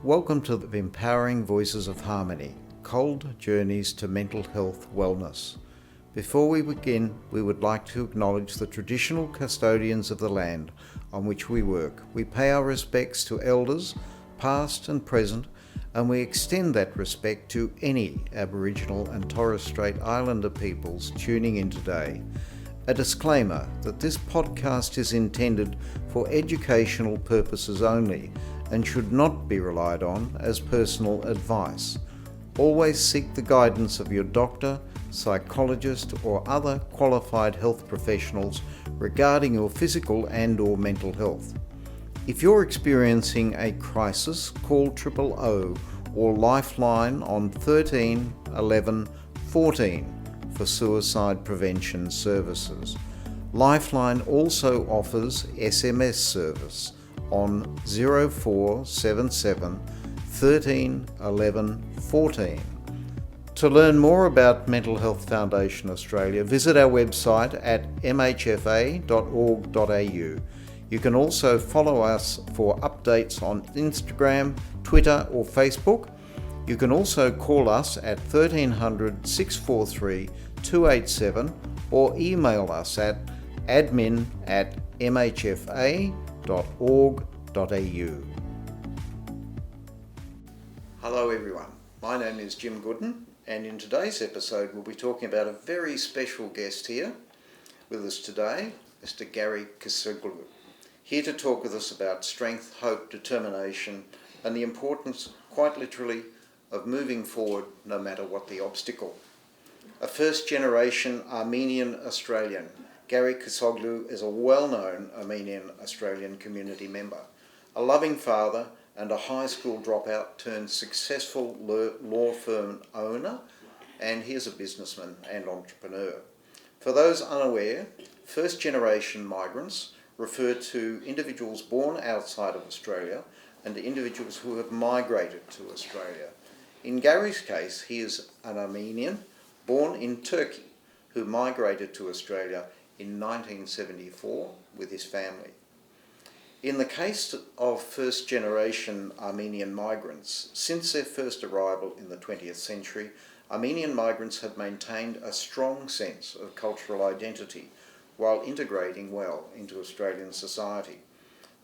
Welcome to the Empowering Voices of Harmony, Cold Journeys to Mental Health Wellness. Before we begin, we would like to acknowledge the traditional custodians of the land on which we work. We pay our respects to elders, past and present, and we extend that respect to any Aboriginal and Torres Strait Islander peoples tuning in today. A disclaimer that this podcast is intended for educational purposes only and should not be relied on as personal advice. Always seek the guidance of your doctor, psychologist, or other qualified health professionals regarding your physical and/or mental health. If you're experiencing a crisis, call 000 or Lifeline on 13 11 14 for suicide prevention services. Lifeline also offers SMS service on 0477 13 11 14. To learn more about Mental Health Foundation Australia, visit our website at mhfa.org.au. You can also follow us for updates on Instagram, Twitter or Facebook. You can also call us at 1300 643 287 or email us at admin@mhfa.org.au. Hello everyone, my name is Jim Gooden, and in today's episode we'll be talking about a very special guest here with us today, Mr. Gary Culturally, here to talk with us about strength, hope, determination and the importance, quite literally, of moving forward no matter what the obstacle. A first-generation Armenian Australian, Gary Culturally is a well-known Armenian Australian community member, a loving father and a high school dropout turned successful law firm owner, and he is a businessman and entrepreneur. For those unaware, first-generation migrants refer to individuals born outside of Australia and individuals who have migrated to Australia. In Gary's case, he is an Armenian born in Turkey who migrated to Australia in 1974 with his family. In the case of first-generation Armenian migrants, since their first arrival in the 20th century, Armenian migrants have maintained a strong sense of cultural identity while integrating well into Australian society.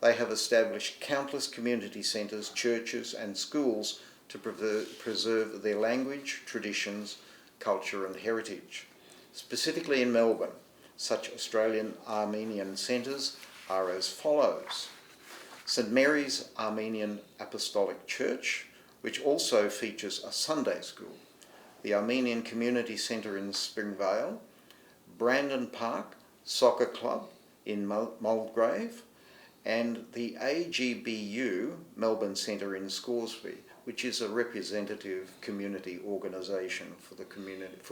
They have established countless community centres, churches and schools to preserve their language, traditions, culture and heritage. Specifically in Melbourne, such Australian Armenian centres are as follows. St Mary's Armenian Apostolic Church, which also features a Sunday school, the Armenian Community Centre in Springvale, Brandon Park Soccer Club in Mulgrave, and the AGBU Melbourne Centre in Scoresby, which is a representative community organisation for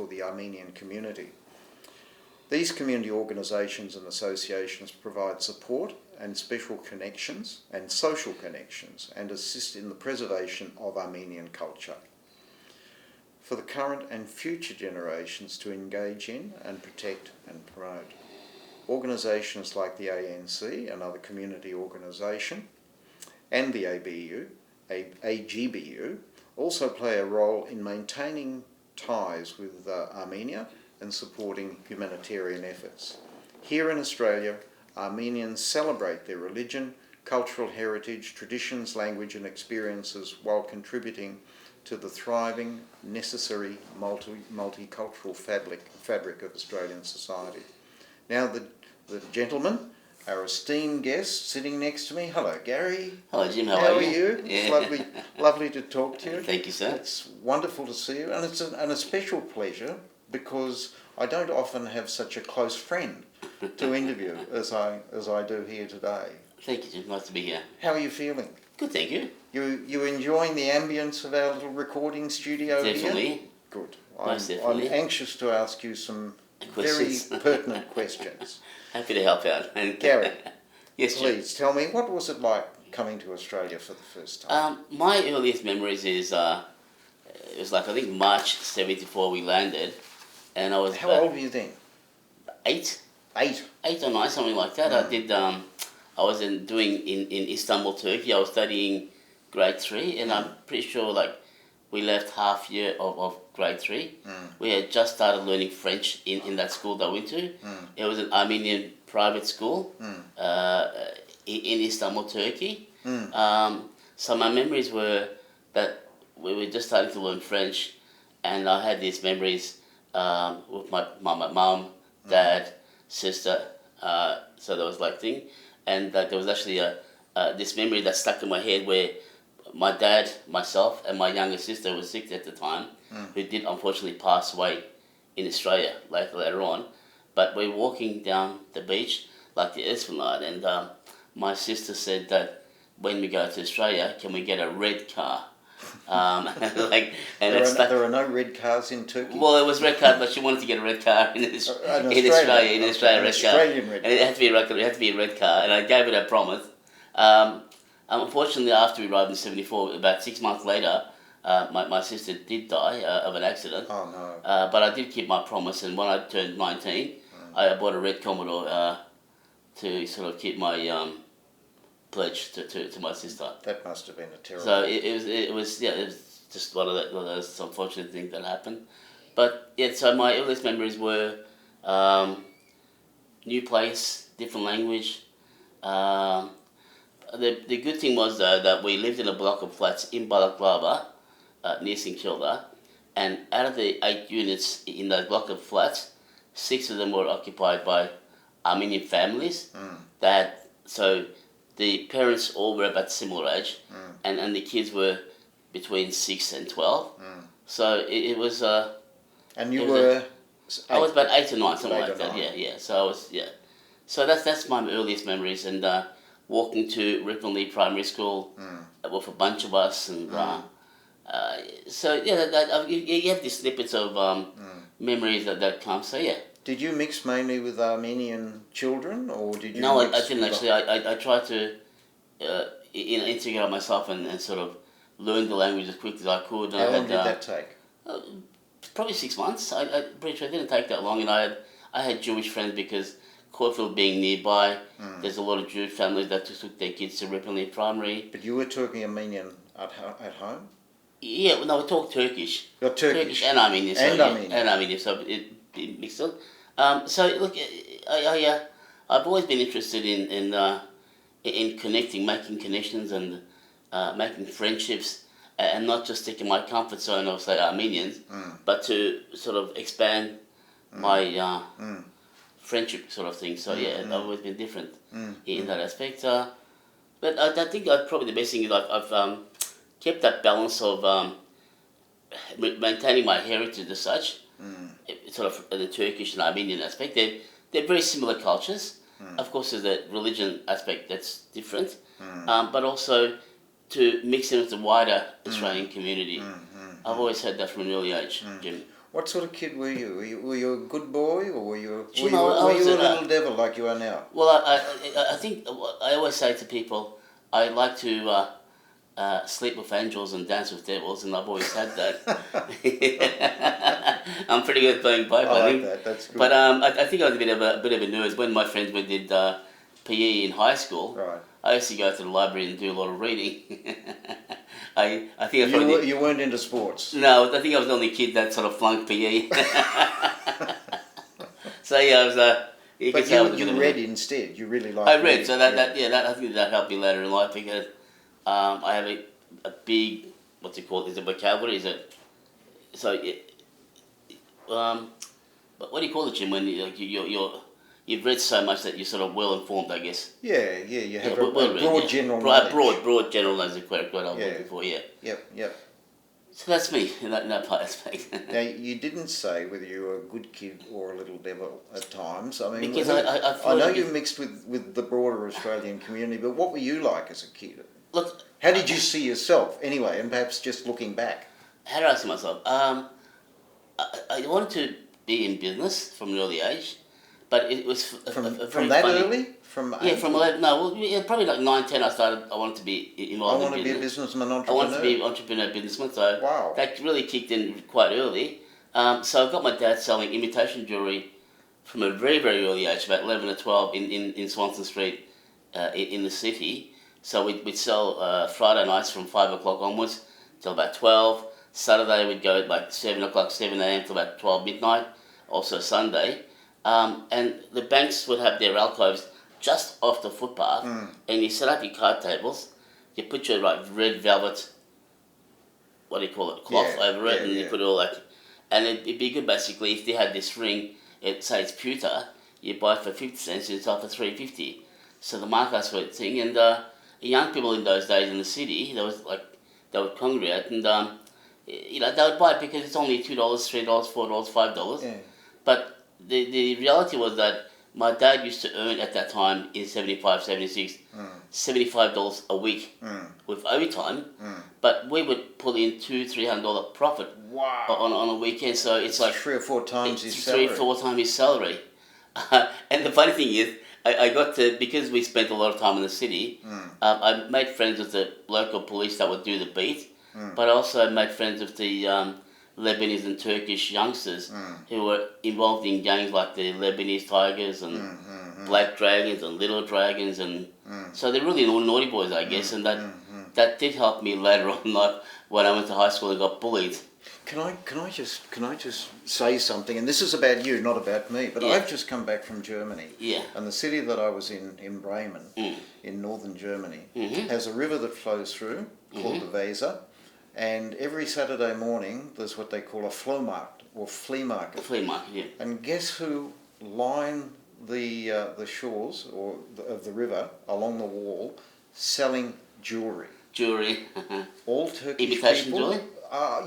the Armenian community. These community organisations and associations provide support and special connections and social connections and assist in the preservation of Armenian culture for the current and future generations to engage in and protect and promote. Organisations like the ANC, another community organisation, and the AGBU also play a role in maintaining ties with Armenia and supporting humanitarian efforts. Here in Australia, Armenians celebrate their religion, cultural heritage, traditions, language and experiences while contributing to the thriving, necessary multicultural fabric of Australian society. Now the gentleman, our esteemed guest sitting next to me. Hello, Gary. Hello, Jim. How are you? Yeah. Lovely to talk to you. Thank you, sir. It's wonderful to see you, and it's a special pleasure because I don't often have such a close friend to interview as I do here today. Thank you, Jim. Nice to be here. How are you feeling? Good, thank you. You enjoying the ambience of our little recording studio Definitely. here? Good. Definitely. I'm anxious to ask you some very pertinent questions. Happy to help out. Gary, yes, please tell me, what was it like coming to Australia for the first time? My earliest memories is it was like I think March '74 we landed, and I was How old were you then? 8. 8. 8 or 9, something like that. I did. I was doing in Istanbul, Turkey. I was studying grade 3, and I'm pretty sure like we left half year of grade 3. We had just started learning French in that school that I went to. It was an Armenian private school in Istanbul, Turkey. So my memories were that we were just starting to learn French, and I had these memories with my mum, dad, sister. So there was like thing, and there was actually this memory that stuck in my head where my dad, myself, and my younger sister was sick at the time, who did unfortunately pass away in Australia later on. But we're walking down the beach, like the Esplanade, and my sister said that when we go to Australia, can we get a red car? There are no red cars in Turkey? Well, it was red car, but she wanted to get a red car in Australia. Australian red car. And it had to be a red car, and I gave it a promise. Unfortunately, after we arrived in '74, about 6 months later, my sister did die of an accident. Oh no! But I did keep my promise, and when I turned 19, I bought a red Commodore to sort of keep my pledge to my sister. That must have been a terrible. So it was just one of those unfortunate things that happened. But yeah, so my earliest memories were new place, different language. The good thing was that we lived in a block of flats in Balaclava, near St Kilda, and out of the 8 units in that block of flats, 6 of them were occupied by Armenian families. So the parents all were about similar age, and the kids were between 6 and 12. So it was. And you were. I was about 8 or 9, something 8 like or that. 9. Yeah. So I was So that's my earliest memories, and walking to Ripley Primary School with a bunch of us, and so you have these snippets of memories that come. So yeah. Did you mix mainly with Armenian children, or did you? No, I didn't actually. I tried to integrate myself and sort of learn the language as quick as I could. How long did that take? Probably 6 months. I'm pretty sure it didn't take that long, and I had Jewish friends because Caulfield being nearby, there's a lot of Jewish families that took their kids to Ripley Primary. But you were talking Armenian at home? Yeah, no, we talk Turkish. You're Turkish and Armenian. So, and Armenian, so it mixed up. So look, I've always been interested in connecting, making connections, and making friendships, and not just sticking my comfort zone of say Armenians, but to sort of expand my friendship sort of thing. So I've always been different in that aspect. But I think probably the best thing is I've kept that balance of maintaining my heritage as such, sort of the Turkish and Armenian aspect. They're very similar cultures. Of course, there's a religion aspect that's different, but also to mix in with the wider Australian community. I've always had that from an early age, Jim. What sort of kid were you? Were you a good boy, or were you a little devil like you are now? Well, I think I always say to people, I like to sleep with angels and dance with devils, and I've always had that. I'm pretty good at playing both. I like that. That's good. But I think I was a bit of a nerd when my friends did PE in high school. Right. I used to go to the library and do a lot of reading. I think you weren't into sports. No, I think I was the only kid that sort of flunked PE. So I was. But you read instead. You really liked. I read, so that I think that helped me later in life because I have a big what's it called? Is it vocabulary? Is it so? But what do you call it, Jim? When you've read so much that you're sort of well informed, I guess. Yeah. You have a broad general knowledge. Broad general knowledge is quite what I'm looking for. Yeah. Yep. So that's me in that part aspect. Now, you didn't say whether you were a good kid or a little devil at times. I mean, because I know you mixed with the broader Australian community, but what were you like as a kid? Look, how did you see yourself anyway, and perhaps just looking back? How did I see myself? I wanted to be in business from an early age, but it was from that funny. Early? From 8? Yeah, from 11. No, well, probably like 9, 10. I started. I wanted to be involved. I want to be a businessman, entrepreneur. I wanted to be an entrepreneur, businessman. So wow. That really kicked in quite early. So I got my dad selling imitation jewellery from a very, very early age, about 11 or 12, in Swanston Street, in the city. So we'd sell Friday nights from 5 o'clock onwards till about 12. Saturday we'd go at like 7 o'clock, 7 a.m. till about 12 midnight. Also Sunday. And the banks would have their alcoves just off the footpath, and you set up your card tables. You put your like red velvet, what do you call it, cloth over it, and you put it all like, and it'd be good basically if they had this ring. It say it's pewter. You buy it for 50 cents, and it's off for $3.50. So the markets were a thing, and young people in those days in the city, they would congregate, and they would buy it because it's only $2, $3, $4, $5. Yeah. But the reality was that my dad used to earn at that time in 75, 76, $75 a week with overtime, but we would pull in $200-$300 profit on a weekend. So it's like 3 or 4 times his salary. 3 or 4 times his salary. And the funny thing is, I got to, because we spent a lot of time in the city, I made friends with the local police that would do the beat, but I also made friends with the Lebanese and Turkish youngsters who were involved in gangs like the Lebanese Tigers and Black Dragons and Little Dragons, and so they're really naughty boys, I guess, and that did help me later on in life when I went to high school and got bullied. Can I just say something? And this is about you, not about me. But I've just come back from Germany. Yeah. And the city that I was in Bremen, in northern Germany, has a river that flows through called the Weser. And every Saturday morning, there's what they call a Flohmarkt or flea market. The flea market, yeah. And guess who line the shores of the river along the wall, selling jewellery? Jewellery. All Turkish imitation people. jewellery?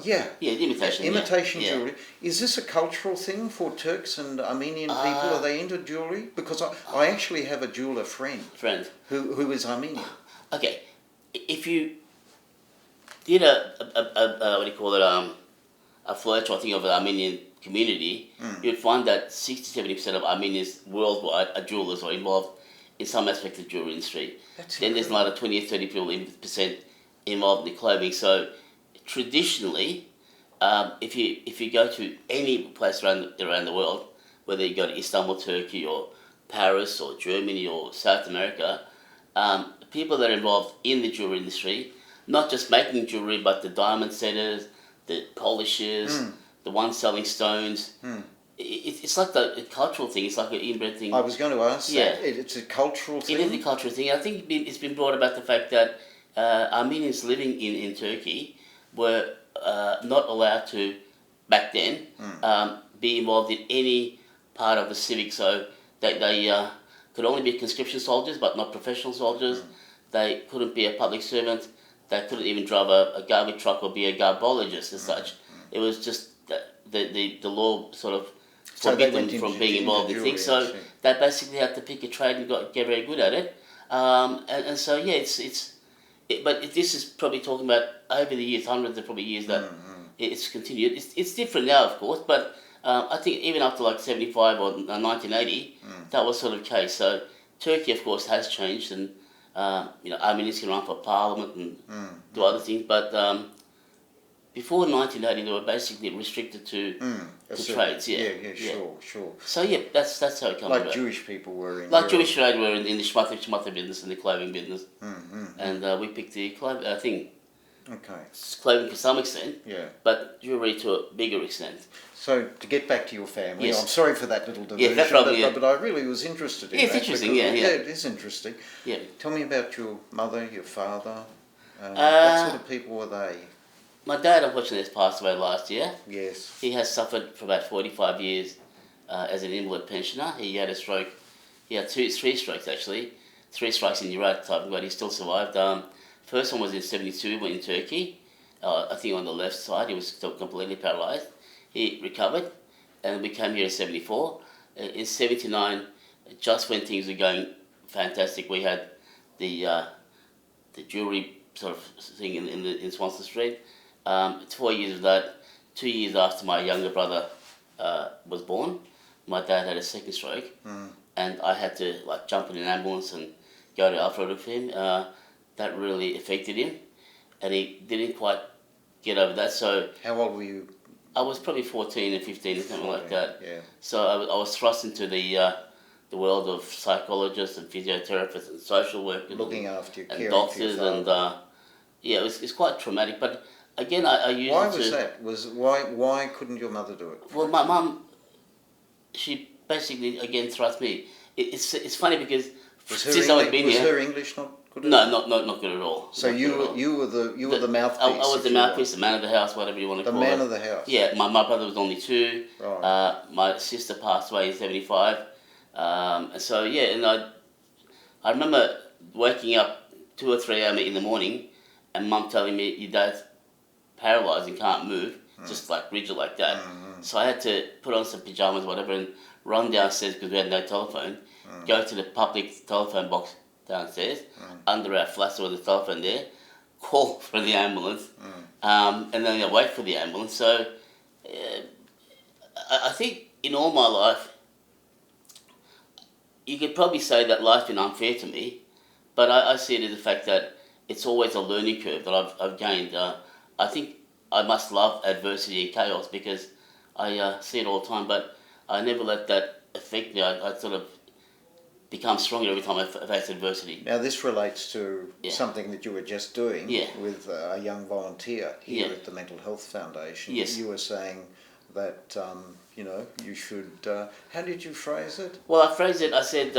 Yeah. Yeah, imitation. Imitation yeah. jewellery. Is this a cultural thing for Turks and Armenian people? Are they into jewellery? Because I actually have a jeweller friend. Who is Armenian. Okay, if you did a flow-charting of the Armenian community, you'd find that 60-70% of Armenians worldwide are jewelers or involved in some aspect of the jewelry industry. Then there's another 20 or 30% involved in the clothing. So traditionally, if you go to any place around the world, whether you go to Istanbul, Turkey, or Paris, or Germany, or South America, people that are involved in the jewelry industry, not just making jewelry, but the diamond setters, the polishers, the ones selling stones. It's like a cultural thing. It's like an inbred thing. I was going to ask that. It's a cultural thing. It is a cultural thing. I think it's been brought about the fact that Armenians living in Turkey were not allowed to, back then, be involved in any part of the civic. So they could only be conscription soldiers, but not professional soldiers. They couldn't be a public servant. They couldn't even drive a garbage truck or be a garbologist as such. It was just the law sort of forbid them from being involved in things. So they basically had to pick a trade and get very good at it. And so yeah, but this is probably talking about over the years, hundreds of probably years that it's continued. It's different now, of course, but I think even up to like 75 or 1980, that was sort of the case. So Turkey, of course, has changed, and Armenians can run for parliament and do other things, but before 1980, they were basically restricted to trades. Sure. So yeah, that's how it comes like about. Jewish people were in. Like Europe. Jewish trade were in the shmata business and the clothing business, and we picked the thing. Okay. Clothing to some extent. Yeah. But jewelry to a bigger extent. So to get back to your family, Yes. I'm sorry for that little diversion, that's probably, but I really was interested in that. It's interesting, because, yeah. it is interesting. Yeah. Tell me about your mother, your father. What sort of people were they? My dad, unfortunately, has passed away last year. Yes. He has suffered for about 45 years as an invalid pensioner. He had a stroke. He had three strokes, actually. 3 strikes in the right type, but he still survived. First one was in 72 when in Turkey. I think on the left side, he was still completely paralysed. He recovered, and we came here in 74. In 79, just when things were going fantastic, we had the jewelry sort of thing in Swanston Street. 4 years of that, 2 years after my younger brother was born, my dad had a second stroke, and I had to jump in an ambulance and go to Alfred with him. That really affected him, and he didn't quite get over that. So how old were you? I was probably 14 or 15 or something like that. Yeah. So I was thrust into the the world of psychologists and physiotherapists and social workers Looking after you, and caring doctors, for your father. and it's quite traumatic. But again, I used Why it to... was that? Why couldn't your mother do it? Well, my mum, she basically, again, thrust me. It's funny because since I've been here... Was her English not good? No, not good at all. So you were the mouthpiece. I was the mouthpiece, the man of the house, whatever you want to call it. The man of the house. Yeah, my brother was only 2. Right. My sister passed away in 75. So yeah, and I remember waking up 2 or 3 a.m. in the morning, and Mum telling me your dad's paralysed and can't move, just like rigid like that. So I had to put on some pajamas, whatever, and run downstairs because we had no telephone. Go to the public telephone box downstairs, under our flats there was a telephone there, call for the ambulance, and then wait for the ambulance. So I think in all my life, you could probably say that life's been unfair to me, but I see it as the fact that it's always a learning curve that I've gained. I think I must love adversity and chaos because I see it all the time, but I never let that affect me. I sort of become stronger every time I face adversity. Now this relates to something that you were just doing with a young volunteer here at the Mental Health Foundation. Yes. You were saying that you should. How did you phrase it? Well, I phrased it. I said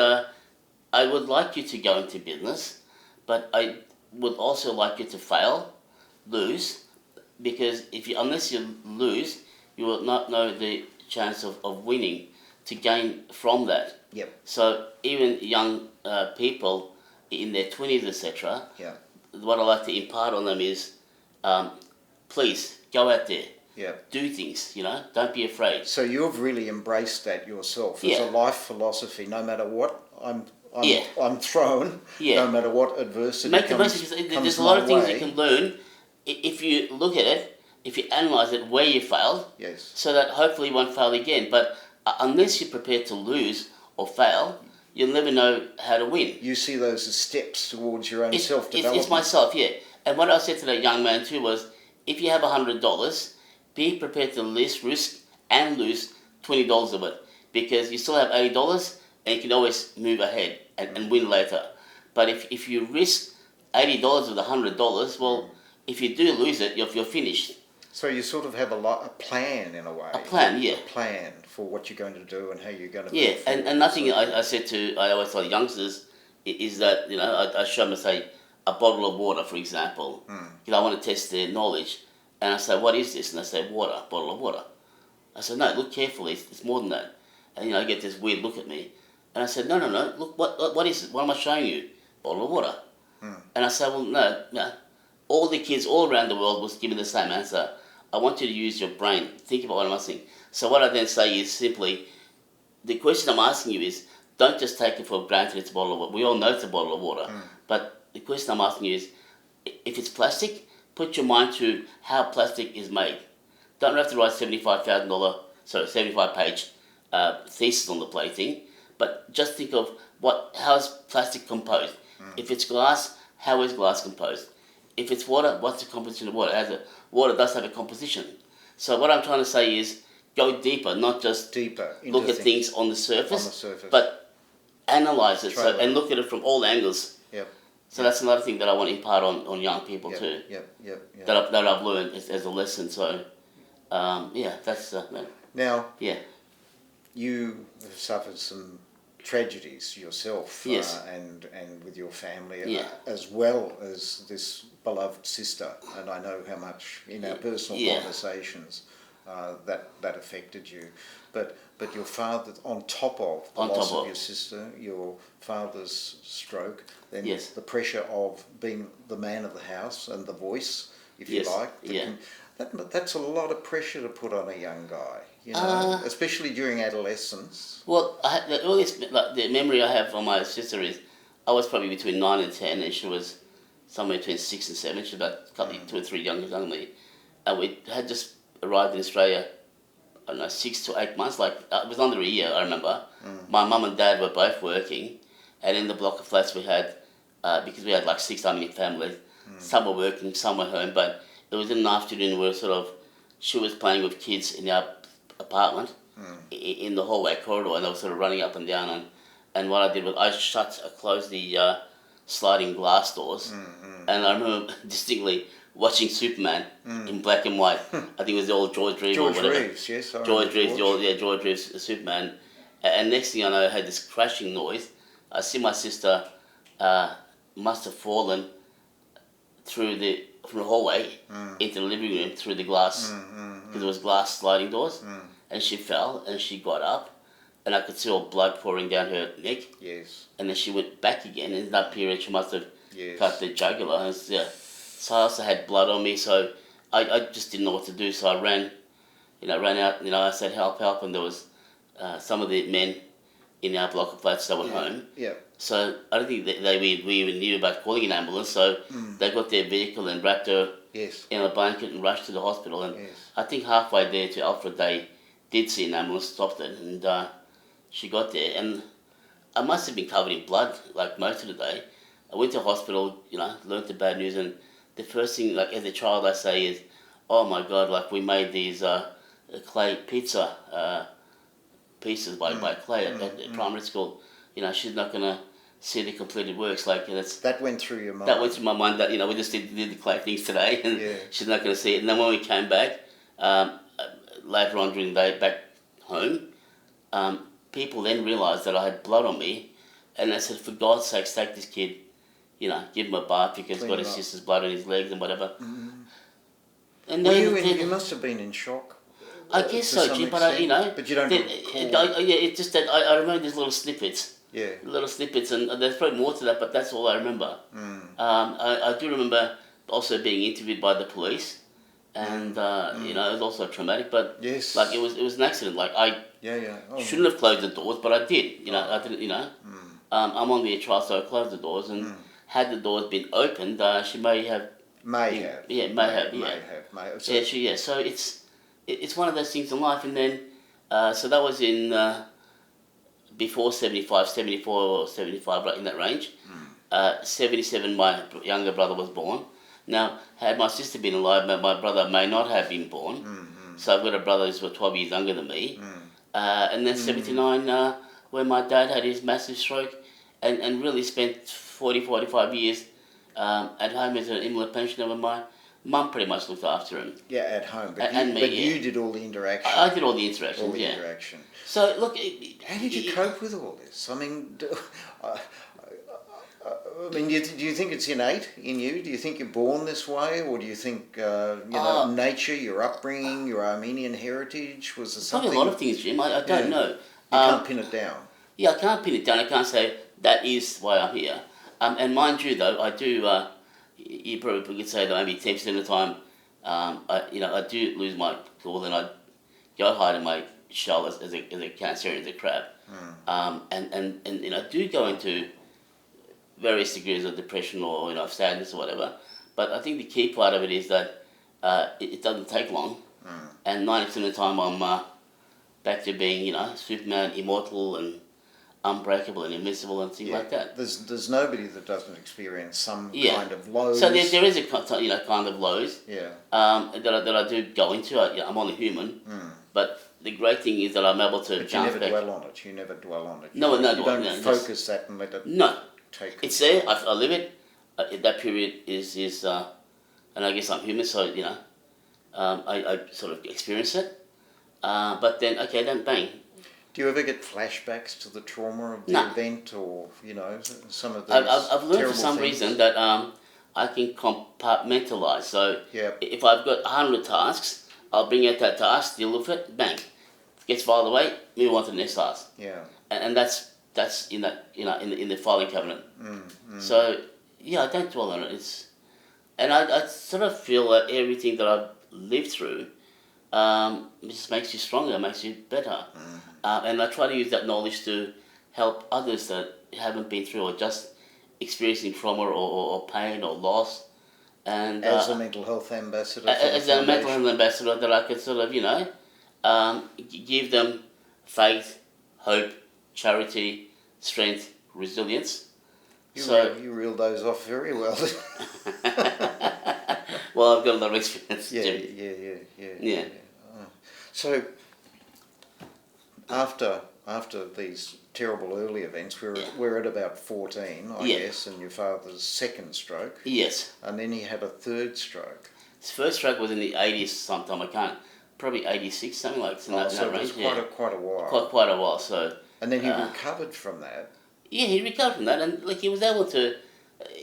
I would like you to go into business, but I would also like you to fail, lose, because unless you lose, you will not know the chance of winning to gain from that. Yep. So even young people in their 20s, etc., what I like to impart on them is, please go out there, do things. Don't be afraid. So you've really embraced that yourself as a life philosophy. No matter what I'm thrown, no matter what adversity Make the most of it. There's a lot of things you can learn if you look at it, if you analyse it, where you failed, so that hopefully you won't fail again. But unless you're prepared to lose or fail, you'll never know how to win. You see those as steps towards your own self-development. It's myself, And what I said to that young man too was, if you have $100, be prepared to risk and lose $20 of it, because you still have $80 and you can always move ahead and win later. But if you risk $80 with $100, well, if you do lose it, you're finished. So you sort of have a plan in a way. A plan, A plan for what you're going to do and how you're going to. Yeah, and nothing. I always tell youngsters is that I show them, say, a bottle of water, for example. I want to test their knowledge, and I say, what is this? And they say, water, bottle of water. I said, no, look carefully. It's more than that. And I get this weird look at me, and I said, no. Look, what is it? What am I showing you? Bottle of water. And I said, well, no. All the kids all around the world was giving the same answer. I want you to use your brain. Think about what I'm asking. So what I then say is simply, the question I'm asking you is, don't just take it for granted it's a bottle of water. We all know it's a bottle of water. But the question I'm asking you is, if it's plastic, put your mind to how plastic is made. Don't have to write $75-page thesis on the plating, but just think of how is plastic composed. If it's glass, how is glass composed? If it's water, what's the composition of water? Water does have a composition. So what I'm trying to say is, go deeper, not just look at things on the surface, but analyse it and look at it from all angles. So that's another thing that I want to impart on young people too. That I've learned as a lesson. So that's now. You have suffered some tragedies yourself, and with your family, as well as this beloved sister, and I know how much in our personal conversations that affected you. But your father, on top of the loss of your sister, your father's stroke, then the pressure of being the man of the house and the voice, if you like. That's a lot of pressure to put on a young guy, especially during adolescence. Well, the earliest the memory I have from my sister is I was probably between 9 and 10, and she was somewhere between 6 and 7. She was about 2 or 3 younger than me. And we had just arrived in Australia, I don't know, 6 to 8 months. It was under a year, I remember. My mum and dad were both working, and in the block of flats we had, because we had 6 dynamic families, some were working, some were home, but it was in the afternoon where she was playing with kids in our apartment in the hallway corridor, and they were sort of running up and down, and what I did was I closed the sliding glass doors, and I remember distinctly watching Superman in black and white. I think it was the old George Reeves or whatever. Reeves, yes. George Reeves, George Reeves, Superman. And next thing I know, I heard this crashing noise. I see my sister must have fallen from the hallway into the living room through the glass, because there was glass sliding doors, and she fell and she got up, and I could see all blood pouring down her neck. Yes. And then she went back again, and in that period she must have Yes. cut the jugular. And, yeah. So I also had blood on me, so I just didn't know what to do. So I ran out. I said help, and there was some of the men in our block of flats that were home. Yeah. So I don't think we even knew about calling an ambulance. So they got their vehicle and wrapped her in a blanket and rushed to the hospital. And I think halfway there to Alfred, they did see an ambulance, stopped it, and she got there. And I must have been covered in blood like most of the day. I went to hospital, learnt the bad news, and the first thing, like as a child, I say is, "Oh my God! Like we made these clay pizza pieces by clay at primary school. She's not gonna see the completed works. Like that went through your mind. That went through my mind. That we just did the clay things today, and she's not gonna see it. And then when we came back later on during the day back home, people then realised that I had blood on me, and they said, "For God's sake, take this kid, give him a bath because he's got his sister's blood on his legs and whatever." And you must have been in shock. I guess so, Jim. But But you don't recall. it's just that I remember these little snippets. Yeah. Little snippets, and there's probably more to that, but that's all I remember. I do remember also being interviewed by the police, and it was also traumatic. But yes, like it was an accident. Like I shouldn't have closed the doors, but I did. I didn't. I'm on the trial, so I closed the doors, and had the doors been opened, she may have. May have. So it's one of those things in life, and then so that was in before 75, 74 or 75, right in that range. 77, my younger brother was born. Now, had my sister been alive, my brother may not have been born. So I've got a brother who's 12 years younger than me. And then 79, when my dad had his massive stroke, and really spent 45 years at home as an invalid pensioner, when my mum pretty much looked after him. Yeah, at home. But you did all the interaction. I did all the interaction. So, look... How did you cope with all this? I mean, do you think it's innate in you? Do you think you're born this way? Or do you think, nature, your upbringing, your Armenian heritage, was there something... Probably a lot of things, Jim. I don't know. You can't pin it down. Yeah, I can't pin it down. I can't say, that is why I'm here. And mind you, though, I do... you probably could say that maybe 10% of the time, I do lose my cool, and I go hide in my shell as a cancer, as a crab. And I do go into various degrees of depression or sadness or whatever. But I think the key part of it is that it doesn't take long, and 90% of the time I'm back to being Superman, immortal and unbreakable and invincible and things like that. There's nobody that doesn't experience some kind of lows. So there is a kind of lows. Yeah. That I do go into. I'm only human. But the great thing is that I'm able to jump back. But you never dwell on it. You never dwell on it. No, you don't focus that and let it. No. Take. It's there. I live it. That period is and I guess I'm human, so I sort of experience it. But then then bang. Do you ever get flashbacks to the trauma of the event, or some of those? I've learned for some reason that I can compartmentalize. So if I've got 100 tasks, I'll bring out that task, deal with it, bang, gets filed away, move on to the next task. Yeah. And that's in that in the filing cabinet. So I don't dwell on it. And I sort of feel that everything that I've lived through just makes you stronger, makes you better. And I try to use that knowledge to help others that haven't been through or just experiencing trauma or pain or loss. And as a mental health ambassador. As a mental health ambassador, that I could sort of give them faith, hope, charity, strength, resilience. You reeled those off very well. Well, I've got a lot of experience. Yeah. So, after after these terrible early events, Yeah. we're at about 14, I Yeah. guess, and your father's second stroke, Yes. and then he had a third stroke. His first stroke was in the 80s sometime. I can't. Probably 86, something like that. Oh, In so that it was range. quite a while. Quite a while. So. And then he recovered from that. Yeah, he recovered from that, and like he was able to,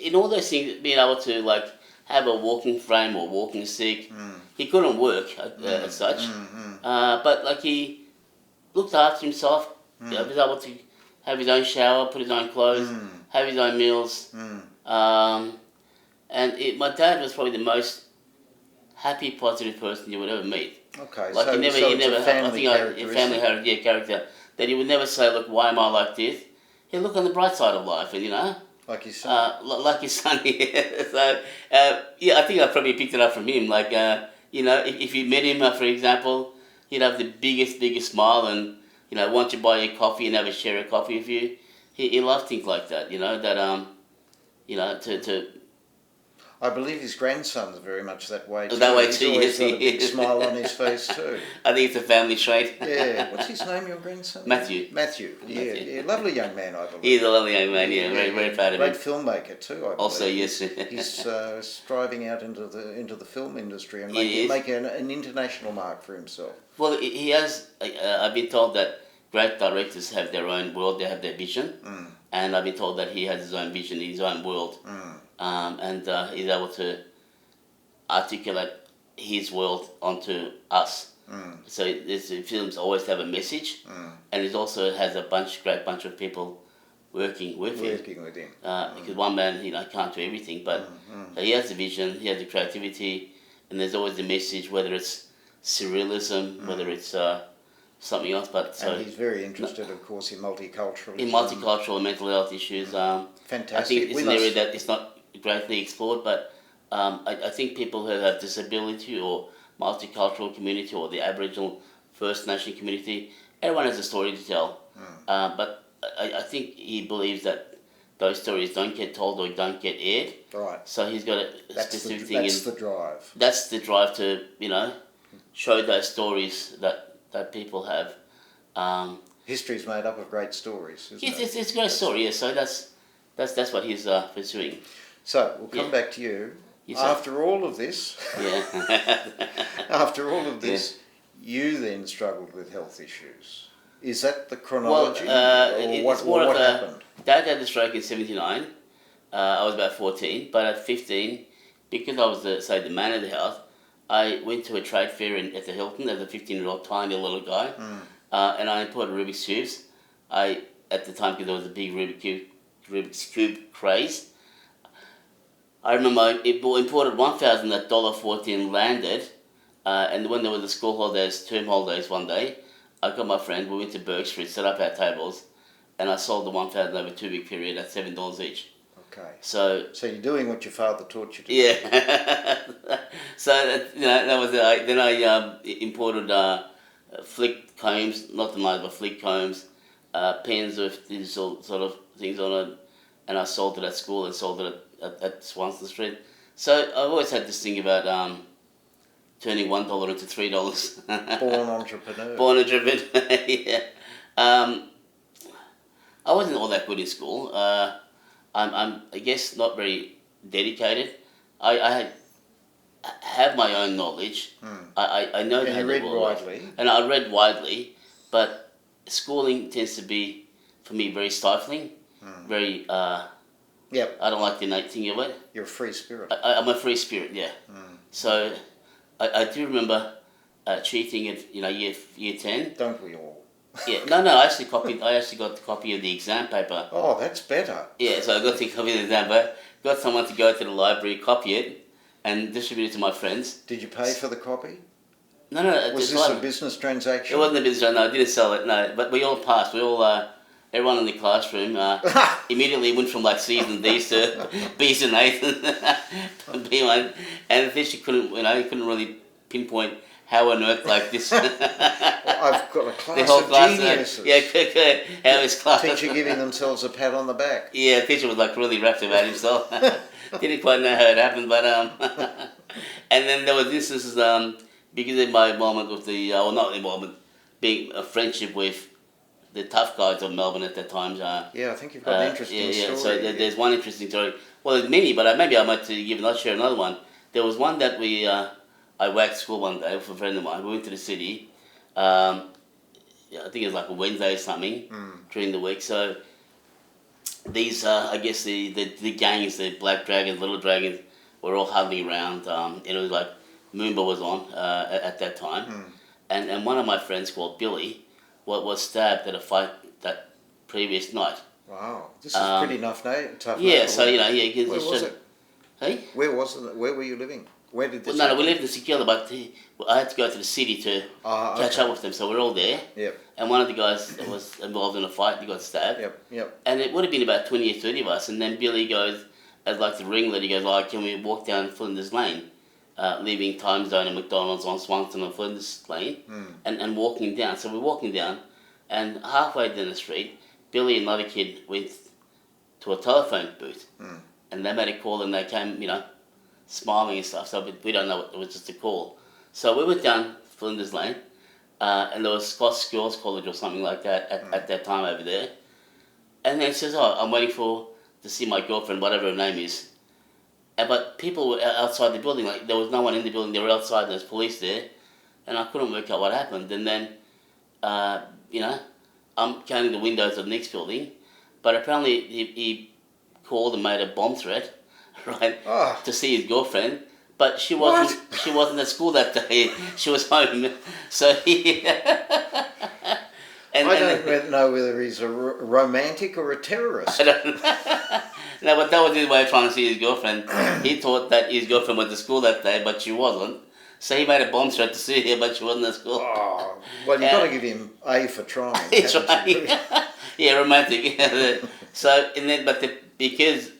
in all those things, being able to like have a walking frame or walking stick. He couldn't work as such, but like he looked after himself. He was able to have his own shower, put his own clothes, have his own meals. And my dad was probably the most happy, positive person you would ever meet. Okay, Like so, he never, so he it's never. a family Family character that he would never say, "Look, why am I like this?" He'd look on the bright side of life, and like his son. like his son. Yeah. So yeah, I think I probably picked it up from him. Like if you met him, for example, he'd have the biggest smile, and want you to buy you coffee and have a share of coffee with you. He loved things like that. To I believe his grandson's very much that way too. that way He's too. always Yes, got a big smile on his face too. I think it's a family trait. Yeah. What's his name, your grandson? Matthew. Matthew. Yeah. Lovely young man, I believe. He's a lovely young man. Yeah, very proud of him. Great filmmaker too, I believe. Also, yes. He's striving out into the film industry and making an international mark for himself. Well, he has. I've been told that great directors have their own world. They have their vision, and I've been told that he has his own vision, his own world, and he's able to articulate his world onto us. So these films always have a message, and it also has a great bunch of people working with him. Because one man, can't do everything, but he has the vision, he has the creativity, and there's always the message, whether it's surrealism, whether it's something else. And he's very interested, of course, in multicultural and mental health issues. Fantastic. I think it's an area that is not greatly explored, but I think people who have disability or multicultural community or the Aboriginal First Nation community, everyone has a story to tell. But I think he believes that those stories don't get told or don't get aired. Right. So he's got a specific thing. That's the drive. That's the drive to, show those stories that people have. History's made up of great stories, isn't it? It's a great story, yeah. So that's what he's pursuing. So we'll come back to you. After all of this, you then struggled with health issues. Is that the chronology, or what happened? Dad had the stroke in '79. I was about 14, but at 15, because I was the man of the house, I went to a trade fair at the Hilton as a 15-year-old tiny little guy, and I imported Rubik's cubes. At the time, because there was a big Rubik's cube craze. I remember I imported 1,000 at $1.14 landed, and when there was the school holidays, term holidays one day, I got my friend, we went to Burke Street, set up our tables, and I sold the 1,000 over a 2-week period at $7 each. Okay. So you're doing what your father taught you to do. Yeah. So that was it. Then I imported flick combs, not the knives, but flick combs, pens with these sort of things on it, and I sold it at school and sold it at Swanston Street. So I've always had this thing about turning $1 into $3. Born entrepreneur. Born entrepreneur. Yeah. I wasn't all that good in school. I'm I guess not very dedicated. I have my own knowledge. I know and you read widely. And I read widely, but schooling tends to be for me very stifling. Very. Yep. I don't like the innate thing of it. You're a free spirit. I'm a free spirit, yeah. So I do remember cheating at year 10. Don't we all? Yeah, no. I actually got the copy of the exam paper. Oh, that's better. Yeah, so I got the copy of the exam paper. Got someone to go to the library, copy it, and distribute it to my friends. Did you pay for the copy? No. Was this a business transaction? It wasn't a business transaction. No, I didn't sell it. No, but we all passed. We all, everyone in the classroom, immediately went from like C's and D's to B's and A's and B1, and eventually couldn't really pinpoint how on earth like this. Well, I've got a class of geniuses. Yeah, how is class? Teacher giving themselves a pat on the back. Yeah, the teacher was like really rapt about himself. Didn't quite know how it happened, but and then there was instances because of my involvement with not involvement, being a friendship with the tough guys of Melbourne at that time. Yeah, I think you've got an interesting story. So there's one interesting story. Well, there's many, but maybe I might share another one. There was one that I whacked school one day with a friend of mine. We went to the city. I think it was like a Wednesday or something during the week. So these, I guess the gangs, the Black Dragons, Little Dragons, were all huddling around. And it was like Moomba was on at that time. And one of my friends called Billy was stabbed at a fight that previous night. Wow, this is pretty tough. Yeah, so you can where was it? Hey, where was it? Where were you living? Where did this? No, we lived in Secure, but I had to go to the city to catch up with them. So we're all there. Yep. And one of the guys was involved in a fight. He got stabbed. Yep. And it would have been about 20 or 30 of us. And then Billy goes, as like the ringleader, he goes, "Oh, can we walk down Flinders Lane?" Leaving Time Zone and McDonald's on Swanston and Flinders Lane, and walking down. So we're walking down, and halfway down the street, Billy and another kid went to a telephone booth, and they made a call, and they came, smiling and stuff. So we don't know what it was, just a call. So we went down Flinders Lane, and there was Scots Girls College or something like that at that time over there. And then he says, "Oh, I'm waiting to see my girlfriend, whatever her name is." But people were outside the building, like there was no one in the building, they were outside, there's police there, and I couldn't work out what happened. And then, I'm counting the windows of the next building, but apparently he called and made a bomb threat, right, to see his girlfriend, but she wasn't at school that day, she was home, so he... I don't know whether he's a romantic or a terrorist. I don't know. No, but that was his way of trying to see his girlfriend. He thought that his girlfriend went to school that day, but she wasn't. So he made a bomb threat to see her, but she wasn't at school. Oh, well, you've got to give him A for trying. That's right. Yeah, romantic. So, because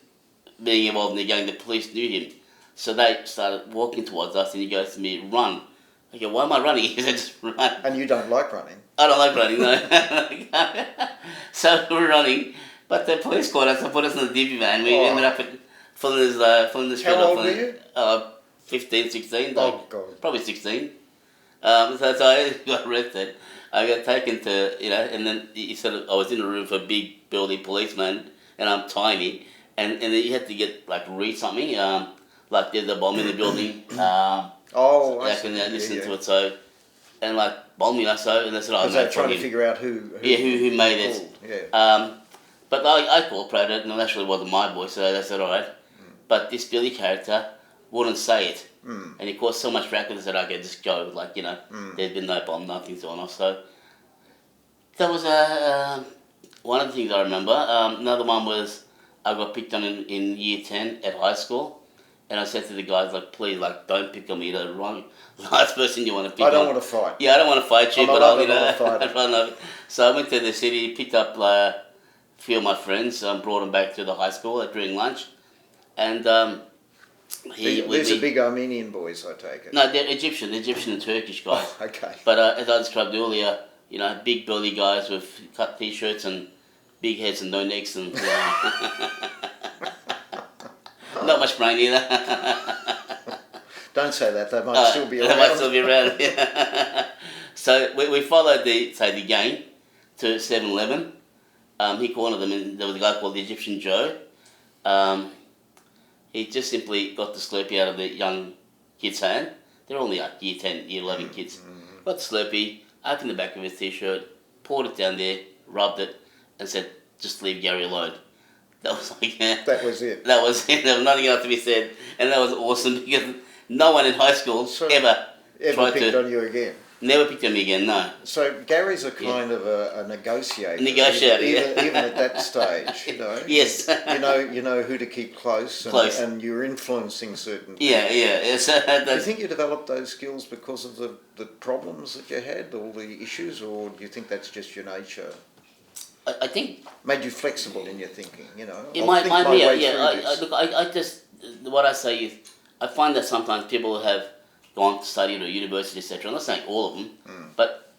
being involved in the gang, the police knew him. So they started walking towards us, and he goes to me, "Run." I go, "Why am I running?" He said, "Just run." And you don't like running? I don't like running, no. So we're running, but the police caught us and put us in the DB van. We ended up at Flinders Street. How old were you? 15, 16. Oh, God. Probably 16. So I got arrested. I got taken to, and then he said I was in a room for a big burly policeman, and I'm tiny, and then you had to get, read something, like there's a bomb in the building. I can listen to it, so, and bomb, so, and they said, they're trying to figure out who made it. Yeah. But I cooperated, and it actually wasn't my voice, so they said, all right. But this Billy character wouldn't say it. And he caused so much racket, they said, okay, just go, there's been no bomb, nothing's on us. So that was one of the things I remember. Another one was I got picked on in year 10 at high school. And I said to the guys, please, don't pick on me. You're the wrong last person you want to pick on. I don't want to fight. Yeah, I don't want to fight you, but I'll So I went to the city, picked up a few of my friends, brought them back to the high school during lunch. And these are big Armenian boys, I take it. No, they're Egyptian and Turkish guys. Oh, okay. But as I described earlier, big burly guys with cut t-shirts and big heads and no necks and... Not much brain either. Don't say that, they might still be around. They might still be around, yeah. So we followed the gang to 7-Eleven. He cornered them, and there was a guy called the Egyptian Joe. He just simply got the Slurpee out of the young kid's hand. They're only year 10, year 11 kids. Got the Slurpee, opened the back of his t-shirt, poured it down there, rubbed it, and said, "Just leave Gary alone." That was that was it. That was it. There was nothing else to be said. And that was awesome because no one in high school ever picked on you again. Never picked on me again, no. So Gary's a kind of a negotiator. Negotiator, even at that stage, Yes. you know who to keep close. And you're influencing certain things. Yeah. So do you think you developed those skills because of the problems that you had, all the issues, or do you think that's just your nature? I think made you flexible in your thinking, It might be, yeah. Look, I just, what I say is, I find that sometimes people have gone to study at a university, etc. I'm not saying all of them, but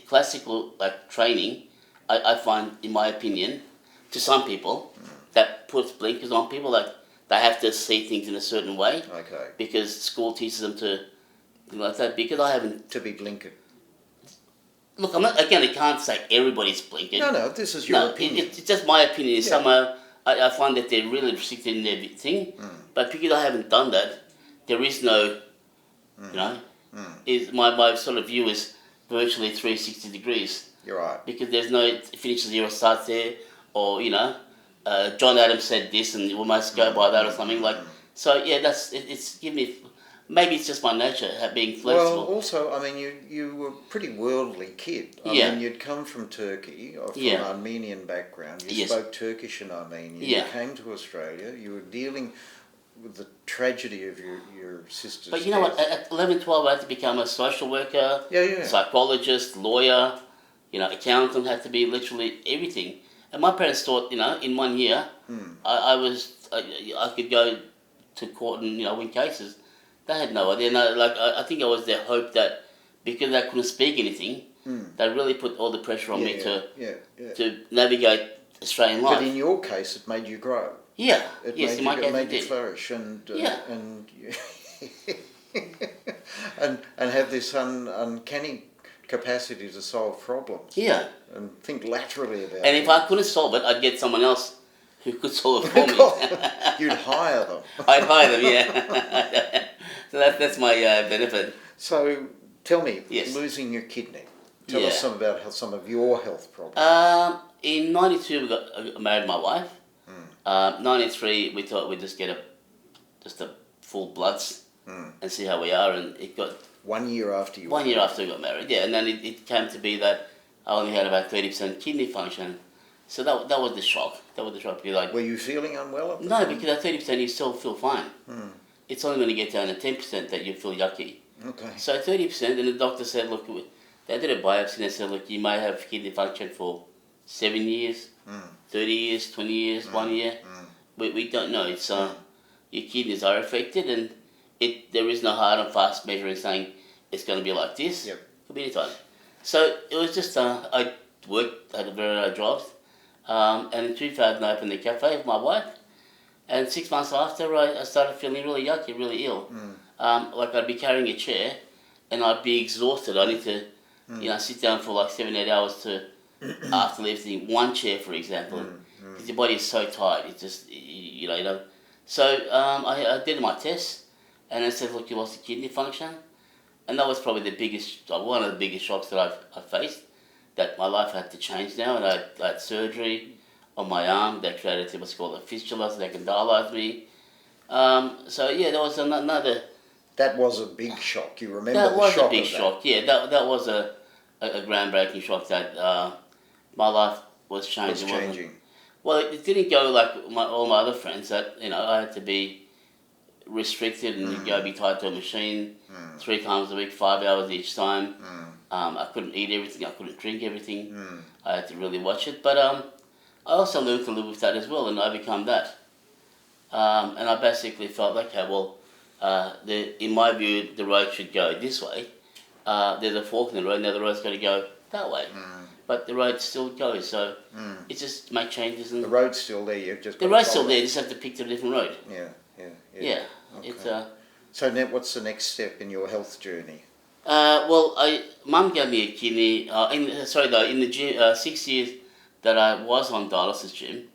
classical training, I find, in my opinion, to some people, that puts blinkers on people. They have to see things in a certain way. Okay. Because school teaches them to, like that. Because I haven't to be blinkered. look, I'm not, again, I can't say everybody's blinking. No, this is your opinion. It's just my opinion. Yeah. Somehow, I find that they're really restricted in their thing. But because I haven't done that, there is no, you know, is my sort of view is virtually 360 degrees. You're right. Because there's no finish zero starts there, or, you know, John Adams said this and we must go by that or something. Like, so, yeah, it's give me... Maybe it's just my nature, being flexible. Well, also, I mean, you were a pretty worldly kid. I mean, you'd come from Turkey, or from an Armenian background. You spoke Turkish and Armenian. You came to Australia. You were dealing with the tragedy of your sister's But you know what? At 11, 12, I had to become a social worker, psychologist, lawyer, you know, accountant, had to be literally everything. And my parents thought, you know, in 1 year, I could go to court and, you know, win cases. They had no idea. No, like I think it was their hope that because I couldn't speak anything, they really put all the pressure on me to navigate Australian life. But in your case, it made you grow. Yeah. It made you flourish and and have this uncanny capacity to solve problems. Yeah. And think laterally about it. And if I couldn't solve it, I'd get someone else who could solve it for me. You'd hire them. I'd hire them, yeah. So that's my benefit. So tell me, losing your kidney. Tell us some about some of your health problems. In 92, I married my wife. 93, we thought we'd just get a full bloods and see how we are, and it got 1 year after you. 1 year after we got married, yeah, and then it came to be that I only had about 30% kidney function. So that was the shock. That was the shock. Like, were you feeling unwell at the No, time? because at 30% you still feel fine. It's only when you get down to 10% that you feel yucky. Okay. So 30%, and the doctor said, look, they did a biopsy and they said, look, you may have kidney function for 7 years, 30 years, 20 years, 1 year. We don't know. It's your kidneys are affected, and there is no hard and fast measuring saying it's going to be like this. Yep. Could be any time. So it was just I worked at a very jobs, and in 2000 I opened the cafe with my wife, and 6 months after I started feeling really yucky, really ill. Like I'd be carrying a chair, and I'd be exhausted. I need to, you know, sit down for like 7-8 hours to after lifting one chair, for example, because your body is so tired. It's just you know. So I did my test, and it said, look, you lost the kidney function, and that was probably one of the biggest shocks that I faced. That my life had to change now, and I had surgery on my arm. They created what's called a fistula, so they can dialyze me. So yeah, there was another. That was a big shock. You remember that the was shock a big of that? shock. Yeah, that was a groundbreaking shock that my life was changing. It's changing. Well, it didn't go like all my other friends. That I had to be restricted and go be tied to a machine 3 times a week, 5 hours each time. I couldn't eat everything. I couldn't drink everything. I had to really watch it. But I also learned to live with that as well and overcome that. And I basically felt, okay, well, in my view, the road should go this way. There's a fork in the road, now the road's going to go that way. But the road still goes, so it's just make changes. And the road's still there, you've just got the road's still there, you just have to pick a different road. Yeah. Okay. It's So now what's the next step in your health journey? well, Mum gave me a kidney. In the gym, 6 years that I was on dialysis, Jim,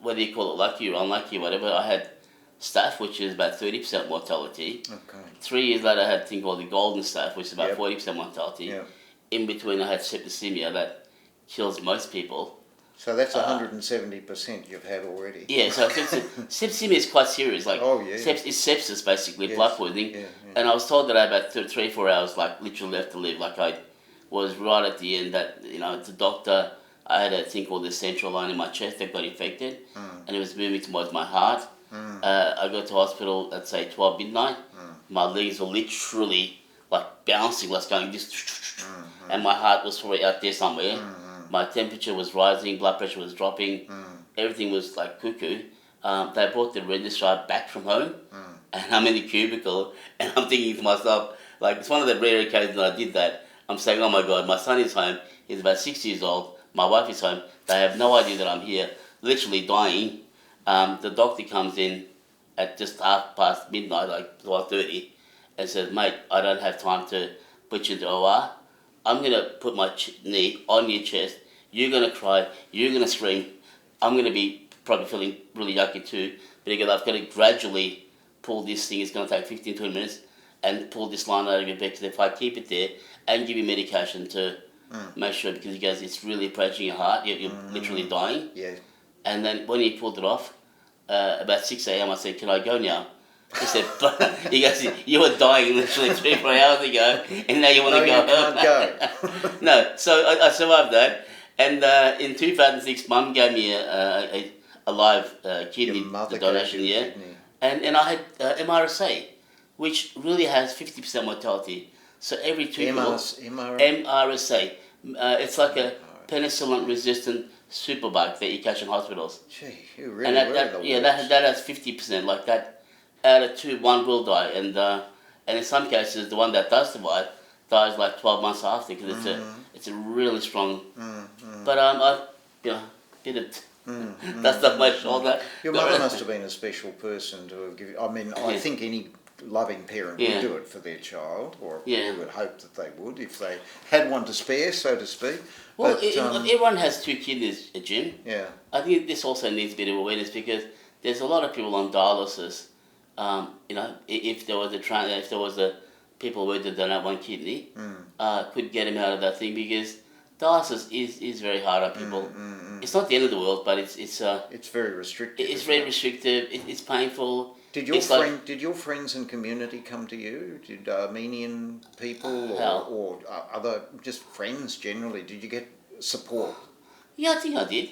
whether you call it lucky or unlucky, whatever, I had staph, which is about 30% mortality. Okay. 3 years later, I had a thing called the golden staph, which is about 40% mortality. Yep. In between, I had septicemia that kills most people. So that's 170% you've had already. Yeah, so septicemia is quite serious. Like, it's sepsis, basically, blood poisoning. And I was told that I had about 3-4 hours, like, literally left to live. Like, I was right at the end that, the doctor, I had a thing called the central line in my chest that got infected, and it was moving towards my heart. I got to hospital at, say, 12 midnight. My legs were literally, like, bouncing, like, going just... And my heart was probably out there somewhere. My temperature was rising, blood pressure was dropping, everything was like cuckoo. They brought the registrar back from home, and I'm in the cubicle, and I'm thinking to myself, like, it's one of the rare occasions that I did that. I'm saying, oh my God, my son is home, he's about 6 years old, my wife is home, they have no idea that I'm here, literally dying. The doctor comes in at just midnight, like 12:30, and says, mate, I don't have time to put you into OR. I'm going to put my knee on your chest. You're going to cry. You're going to scream. I'm going to be probably feeling really yucky too. But again, I've got to gradually pull this thing. It's going to take 15, 20 minutes and pull this line out of your back. Because if I keep it there and give you medication to make sure, because he goes, it's really approaching your heart. You're literally dying. Yeah. And then when he pulled it off, about 6 a.m., I said, can I go now? He said, he goes, you were dying literally 3-4 hours ago, and now you want to go home. Can't go. No, so I survived that. And in 2006, Mum gave me a live kidney donation, kidney. And I had MRSA, which really has 50% mortality. So every 2 people, MRSA, it's like a penicillin-resistant superbug that you catch in hospitals. Gee, you really and that has 50%. Like that, out of 2, 1 will die, and in some cases, the one that does survive dies like 12 months after, because it's a really strong. But I didn't. That's not my shoulder. Your mother must have been a special person to have given. I mean, I think any loving parent would do it for their child, or we would hope that they would if they had one to spare, so to speak. Well, but, everyone has 2 kidneys, Jim. Yeah. I think this also needs a bit of awareness, because there's a lot of people on dialysis. If there was a people who did donate 1 kidney, could get them out of that thing, because dialysis is very hard on people. It's not the end of the world, but it's very restrictive. It's very restrictive. It's painful. Did your friends and community come to you? Did Armenian people or other just friends generally? Did you get support? Yeah, I think I did.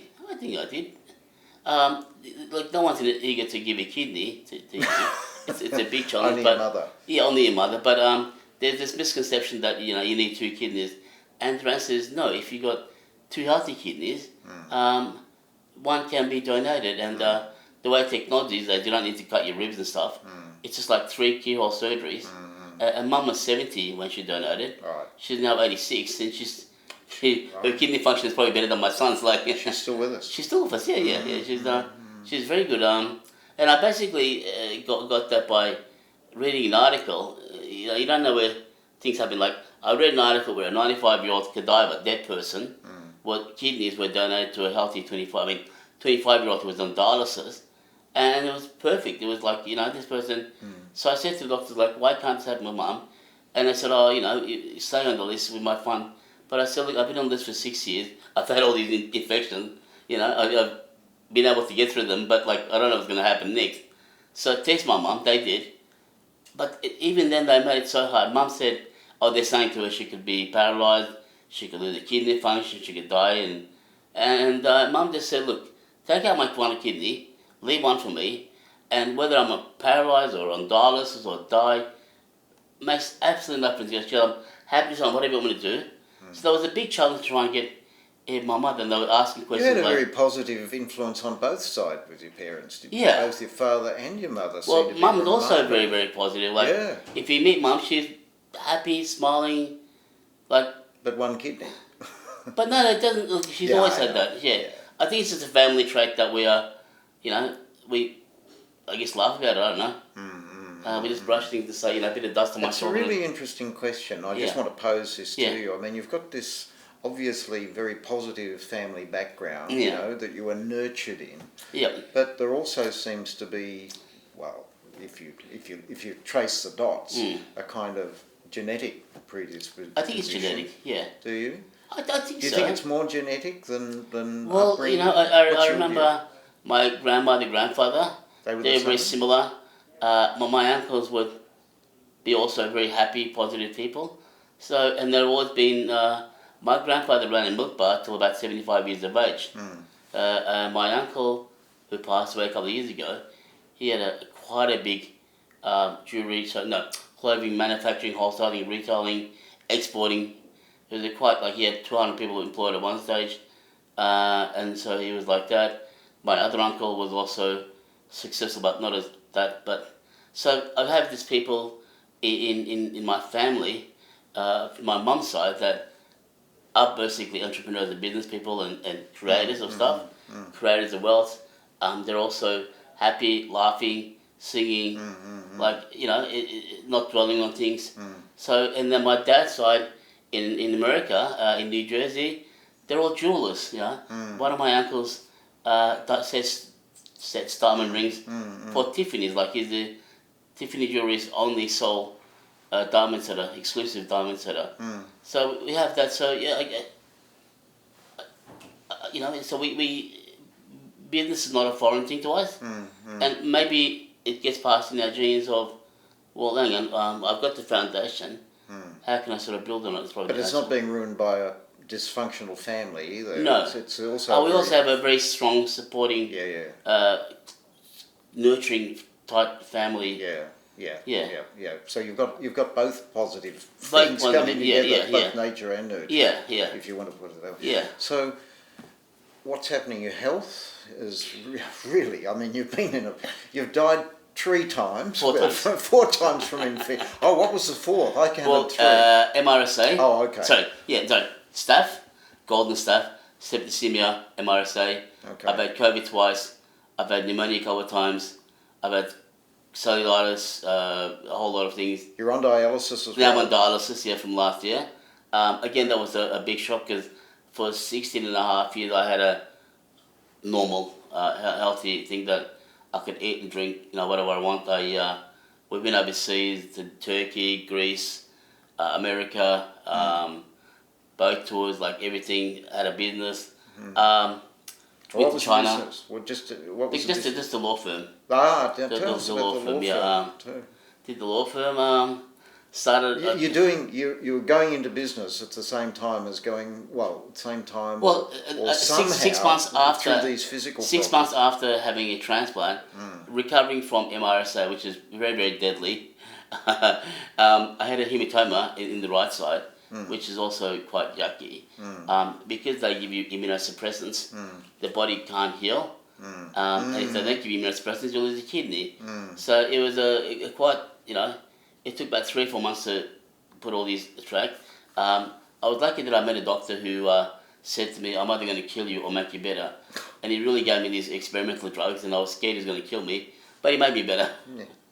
Like no one's eager to give a kidney to you. It's a big challenge. Only your mother. Yeah, only your mother. But there's this misconception that you need 2 kidneys, and the answer is no. If you got 2 healthy kidneys, 1 can be donated, and the way technology is, they do not need to cut your ribs and stuff. It's just like 3 keyhole surgeries. And Mum was 70 when she donated. Right. She's now 86, and her kidney function is probably better than my son's. Like she's still with us. She's still with us. Yeah. She's very good. And I basically got that by reading an article. You don't know where things happen. Like I read an article where a 95-year-old cadaver, dead person, what kidneys were donated to a healthy 25-year-old who was on dialysis, and it was perfect. It was like this person. So I said to the doctors, like, why can't this happen with Mum? And they said, you stay on the list, we might find. But I said, look, I've been on this for 6 years. I've had all these infections. I've been able to get through them, but I don't know what's going to happen next. So test my mum, they did. But even then, they made it so hard. Mum said, they're saying to her she could be paralysed, she could lose a kidney function, she could die. And Mum just said, look, take out my 1 kidney, leave 1 for me, and whether I'm paralysed or on dialysis or die, makes absolutely no difference. She goes, I'm happy to whatever you want me to do. So there was a big challenge to try and get my mother, and they were asking questions. You had a very positive influence on both sides with your parents, did you? Yeah. Both your father and your mother. Well, Mum's also very, very positive. If you meet Mum, she's happy, smiling, But 1 kidney. But no, it doesn't. Look, she's always had that. Yeah. I think it's just a family trait that we are, I guess, laugh about it. I don't know. We just brush things to say, a bit of dust on my shoulder. It's a really interesting question. I just want to pose this to you. I mean, you've got this obviously very positive family background, that you were nurtured in. Yeah. But there also seems to be, well, if you trace the dots, a kind of genetic predisposition. I think it's genetic. Yeah. Do you? I think so. Do you think it's more genetic than Well, upbringing? I remember my grandmother, grandfather. They're very similar. My uncles would be also very happy, positive people. So, and they've always been. My grandfather ran a milk bar till about 75 years of age. My uncle, who passed away a couple of years ago, he had quite a big clothing manufacturing, wholesaling, retailing, exporting. It was he had 200 people employed at one stage, and so he was like that. My other uncle was also successful, but not as that. But so I have these people in my family, from my mum's side, that are basically entrepreneurs and business people and creators of stuff, creators of wealth. They're also happy, laughing, singing, not dwelling on things. So, and then my dad's side in America, in New Jersey, they're all jewelers. One of my uncles that sets diamond rings for Tiffany's. Like Tiffany Jewelry's only sold diamond setter, exclusive diamond setter. So we have that. So yeah, so we business is not a foreign thing to us, and maybe it gets passed in our genes of, well, hang on, I've got the foundation. How can I sort of build on it? But it's not being ruined by a dysfunctional family either. No, it's also we also have a very strong, supporting, nurturing type family. Yeah. So you've got both positive things coming together, both nature and nurture. Yeah. If you want to put it that way. Yeah. So what's happening? Your health is really. I mean, you've died 3 times. 4 times. 4 times from infection. Oh, what was the 4th? I counted 3. MRSA. Oh, okay. Sorry. Yeah. No. Staph, golden staph, septicemia, MRSA. Okay. I've had COVID twice. I've had pneumonia a couple of times. I've had cellulitis, a whole lot of things. You're on dialysis as well? Now I'm on dialysis, from last year. Again, that was a big shock because for 16 and a half years I had a normal, healthy thing that I could eat and drink, whatever I want. We've been overseas to Turkey, Greece, America, boat tours, like everything, had a business. What was China. Business? What was Just a law firm. Tell us about the law firm. Did the law firm. Started. You were going into business at the same time as going. Well, same time. Well, or somehow, 6 months after through these physical. 6 problems. months after having a transplant, recovering from MRSA, which is very, very deadly. I had a hematoma in the right side, which is also quite yucky. Because they give you immunosuppressants, the body can't heal. And if they don't give you immunosuppressants, you lose a kidney. So it was a quite, it took about 3 or 4 months to put all these track. I was lucky that I met a doctor who said to me, I'm either going to kill you or make you better. And he really gave me these experimental drugs, and I was scared he was going to kill me, but he made me better.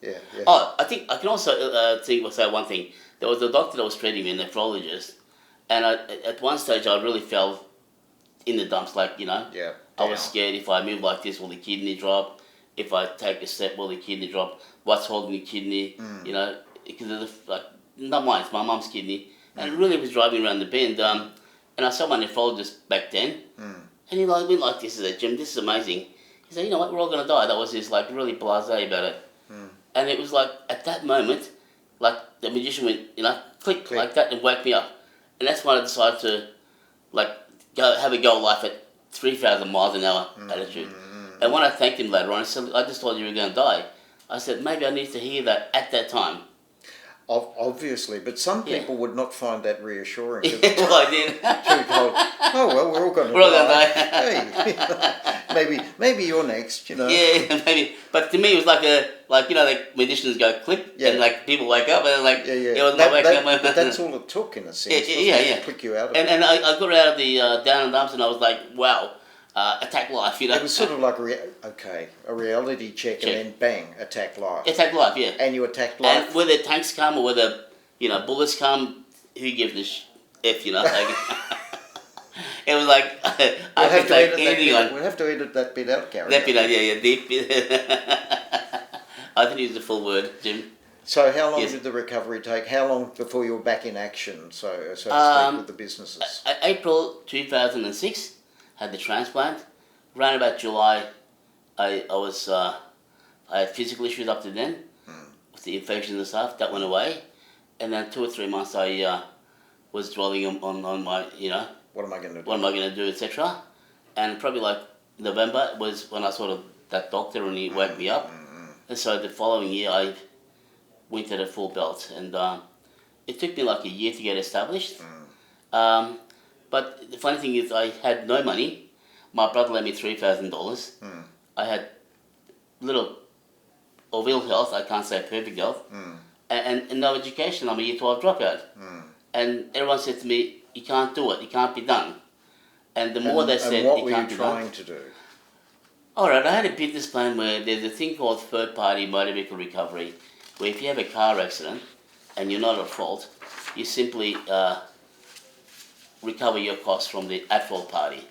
Yeah. Oh, I think I can also say one thing. There was a doctor that was treating me, a nephrologist, and at one stage I really fell in the dumps, I was scared if I move like this, will the kidney drop? If I take a step, will the kidney drop? What's holding the kidney? Because of not mine, it's my mum's kidney. And it really was driving around the bend. And I saw my nephrologist back then, and he went like this, he said, Jim, this is amazing. He said, you know what, we're all going to die. That was his really blasé about it. And it was at that moment, the magician went, click like that and woke me up. And that's when I decided to go have a go at life at 3,000 miles an hour altitude. And when I thanked him later on, I said, I just thought you were going to die. I said, maybe I need to hear that at that time. Obviously, but some people would not find that reassuring. Well, I did. Oh well, we're all going to die. Hey, maybe you're next. Yeah, maybe. But to me, it was like magicians go click, and people wake up, and it was not waking up. But that's all it took in a sense. Yeah. Click you out of it. And I got out of the down and dumps, and I was like, wow. Attack life, It was sort of like a reality check, and then bang, attack life. Attack life, yeah. And you attacked life. And whether tanks come or whether bullets come, who gives a f? It was like I could take anything on. We'll have to edit that bit out, Gary. That bit out, yeah, deep bit. I didn't use the full word, Jim. So how long did the recovery take? How long before you were back in action, so to speak, with the businesses? April 2006. Had the transplant. Around about July, I had physical issues up to then, with the infections and stuff. That went away, and then 2 or 3 months I was dwelling on my what am I going to do? What am I going to do, etc. And probably November was when I saw that doctor, and he woke me up. And so the following year I went at a full belt, and it took me a year to get established. But the funny thing is, I had no money. My brother lent me $3,000. I had little or ill health. I can't say perfect health, and no education. I'm a year 12 dropout. And everyone said to me, "You can't do it. It can't be done." And the more they said, what it were can't you be done. trying to do? All right, I had a business plan where there's a thing called third-party motor vehicle recovery, where if you have a car accident and you're not at fault, you simply recover your costs from the at-fault party.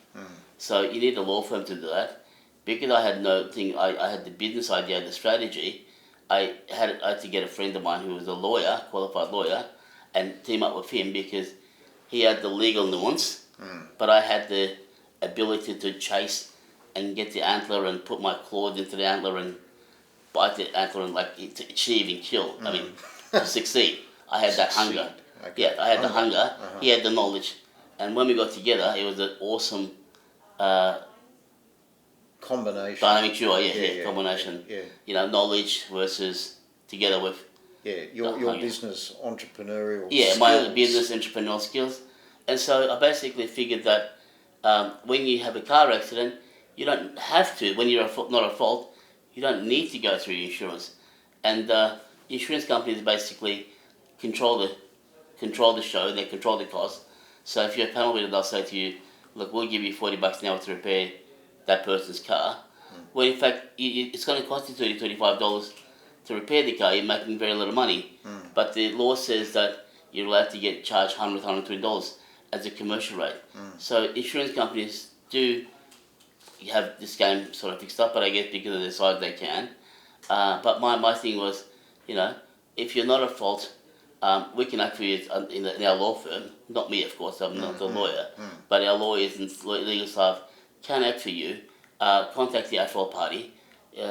So you need a law firm to do that. Because I had I had the business idea, the strategy. I had to get a friend of mine who was a lawyer, qualified lawyer, and team up with him because he had the legal nuance, but I had the ability to chase and get the antler and put my claws into the antler and bite the antler and to achieve and kill. I mean, to succeed. I had that hunger. Okay. Yeah, I had the hunger. He had the knowledge, and when we got together, it was an awesome combination. Dynamic duo. Yeah, combination. Yeah. Knowledge versus together with. Yeah, your business entrepreneurial. Yeah, skills. my business entrepreneurial skills, and so I basically figured that when you have a car accident, you don't have to. When you're not at fault, you don't need to go through your insurance, and insurance companies basically control the show. They control the cost. So if you're a panel beater, they'll say to you, "Look, we'll give you $40 an hour to repair that person's car." Well, in fact, it's going to cost you $25 to repair the car. You're making very little money. But the law says that you're allowed to get charged $100, $120 as a commercial rate. So insurance companies do have this game sort of fixed up, but I guess because of their size they can. But my thing was, if you're not at fault, we can actually, in our law firm, not me of course, I'm not the lawyer, but our lawyers and legal staff can act for you. Contact the at-fault party.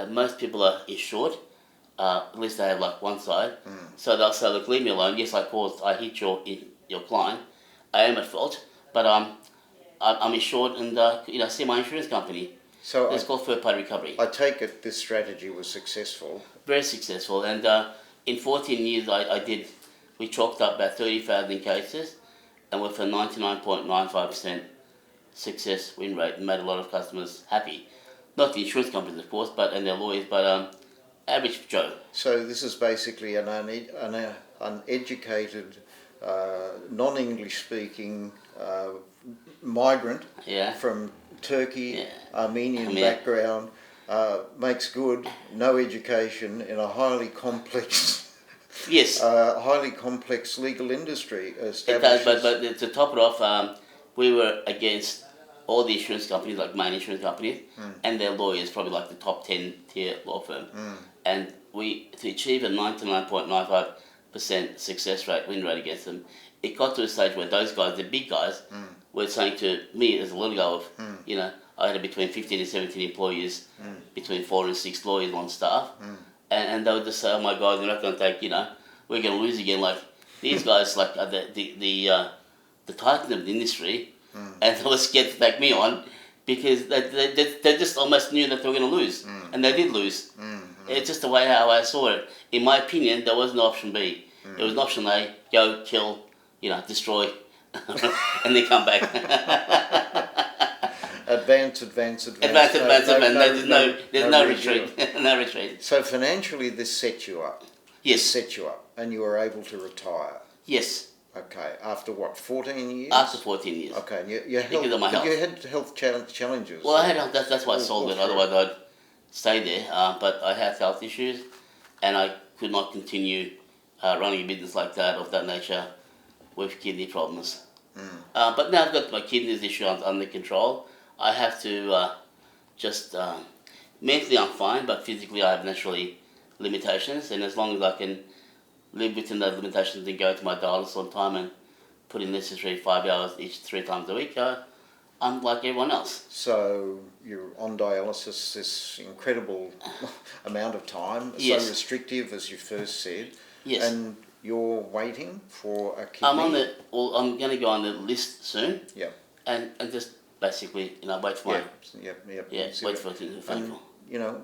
Most people are insured. At least they have one side. So they'll say, "Look, leave me alone. Yes, I hit your client. I am at fault, but I'm insured and see my insurance company." So it's called third-party recovery. I take it this strategy was successful. Very successful, and in 14 years we chalked up about 30,000 cases, and with a 99.95% success win rate, and made a lot of customers happy. Not the insurance companies, of course, and their lawyers, but average Joe. So this is basically an uneducated, non-English speaking migrant from Turkey, Armenian background, makes good, no education in a highly complex highly complex legal industry. It does, but to top it off, we were against all the insurance companies, like main insurance companies, and their lawyers, probably like the top 10 tier law firm. And to achieve a 99.95% success rate, win rate against them, it got to a stage where those guys, the big guys, were saying to me as a little guy of, I had between 15 and 17 employees, between 4 and 6 lawyers on staff, and they would just say, "Oh my God, they're not going to take, we're going to lose again." Like these guys, like the titan of the industry, and they were scared to take me on because they just almost knew that they were going to lose, and they did lose. It's just the way how I saw it. In my opinion, there was no option B. There was an option A: go, kill, destroy, and then come back. Advance. There's no retreat. No retreat. So financially, this set you up. Yes. This set you up, and you were able to retire. Yes. Okay. After what? 14 years. After 14 years. Okay. And because of my health. You had health challenges. Well, I had health. That's why I sold it. Otherwise, I'd stay there. But I had health issues, and I could not continue running a business like that of that nature with kidney problems. But now I've got my kidneys issue under control. I have to mentally I'm fine, but physically I have naturally limitations, and as long as I can live within those limitations and go to my dialysis on time and put in necessary 5 hours each 3 times a week, I'm like everyone else. So you're on dialysis this incredible amount of time, yes. So restrictive as you first said. Yes. And you're waiting for a kidney? I'm going to go on the list soon. Yeah. And just basically, wait for my... wait for it to phone call.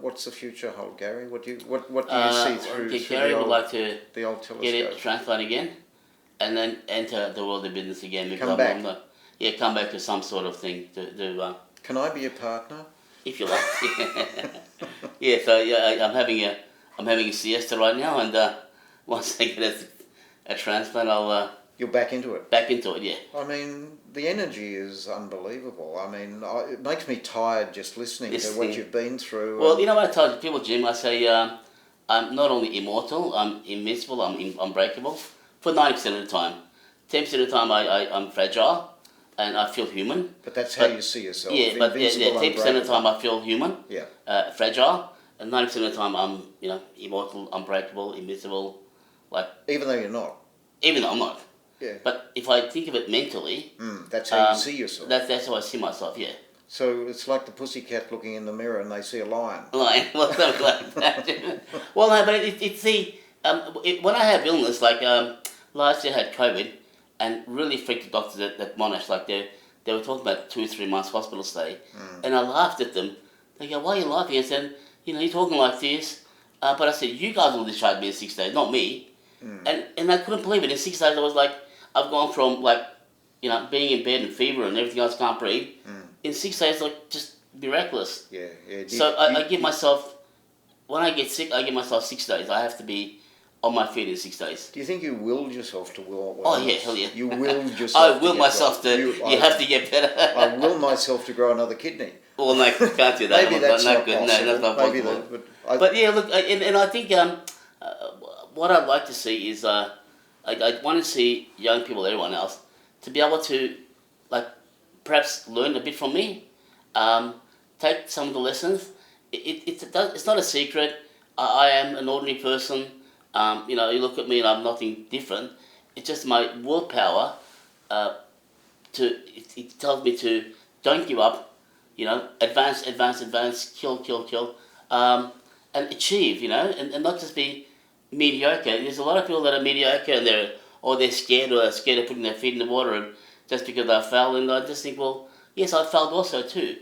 What's the future hold, Gary? What do you see through Gary would like to the old telescope? Get it transplant again, and then enter the world of business again. Come back. Come back to some sort of thing to do. Can I be a partner? If you like. I'm having a siesta right now, and once I get a transplant, I'll. You're back into it? Back into it, yeah. I mean, the energy is unbelievable. I mean, it makes me tired just listening to what you've been through. Well, you know what I tell people, Jim? I say I'm not only immortal, I'm invincible, I'm unbreakable for 90% of the time. 10% of the time I'm fragile, and I feel human. But that's how you see yourself. Yeah, but 10% of the time I feel human, fragile, and 90% of the time I'm, immortal, unbreakable, invincible, like. Even though you're not. Even though I'm not. Yeah. But if I think of it mentally, that's how you see yourself. That's how I see myself. Yeah. So it's like the pussycat looking in the mirror and they see a lion. Lion, well, something like that. Well, no, but it's the when I have illness, like last year I had COVID, and really freaked the doctors at Monash. Like they were talking about 2 or 3 months hospital stay, and I laughed at them. They go, "Why are you laughing?" I said, "You're talking like this," but I said, "You guys will discharge me in 6 days, not me." And I couldn't believe it. In 6 days, I was like, I've gone from being in bed and fever and everything else, can't breathe. In 6 days, like just miraculous. Yeah. So I give myself, when I get sick, I give myself 6 days. I have to be on my feet in 6 days. Do you think you willed yourself to wellness? Oh yeah, hell yeah. You willed yourself. I will myself to. You have to get better. I will myself to grow another kidney. Well, no, can't do that. Maybe that's not good. possible. No, that's not Maybe possible. That, but yeah, look, and I think what I'd like to see is I want to see young people, everyone else, to be able to perhaps learn a bit from me, take some of the lessons. It's not a secret. I am an ordinary person. You look at me and I'm nothing different. It's just my willpower. It tells me to don't give up. Advance, kill, and achieve. And not just be mediocre. There's a lot of people that are mediocre and they're scared of putting their feet in the water, and just because they failed. And I just think, well, yes, I failed also too,